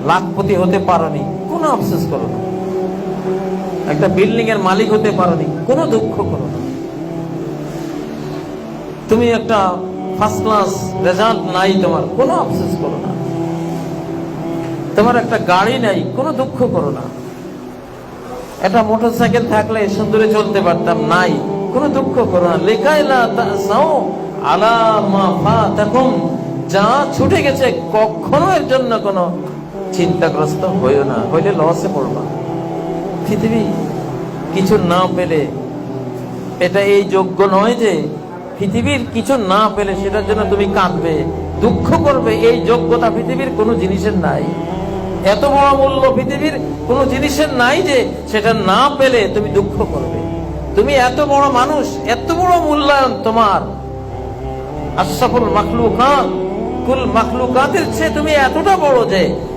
লাখপতি হতে পারোনি, কোনো আফসোস করো না। একটা বিল্ডিং এর মালিক হতে পারোনি, কোনো দুঃখ করো না। তুমি একটা ফার্স্ট ক্লাস রেজাল্ট নাই তোমার, কোনো আফসোস করো না। তোমার একটা গাড়ি নাই, কোনো দুঃখ করো না। একটা মোটরসাইকেল থাকলে সুন্দরে চলতে পারতাম, নাই, কোনো দুঃখ করো না। লেখাইলা তাসাও আলা মা ফাতাকুম, যা ছুটে গেছে কখনো এর জন্য কোনো চিন্তাগ্রস্ত হইও না, হইলে লসে পড়বা। পৃথিবী কিছু না পেলে এটা এই যোগ্য নয় যে পৃথিবীর কিছু না পেলে সেটার জন্য তুমি কাঁদবে, দুঃখ করবে। এই যোগ্যতা পৃথিবীর কোনো জিনিসের নাই। এত বড় মূল্য পৃথিবীর কোনো জিনিসের নাই যে সেটা না পেলে তুমি দুঃখ করবে। তুমি এত বড় মানুষ, এত বড় মূল্যায়ন তোমার, আশরাফুল মাখলুকাত, কুল মাখলুকাতের চেয়ে তুমি এতটা বড় যে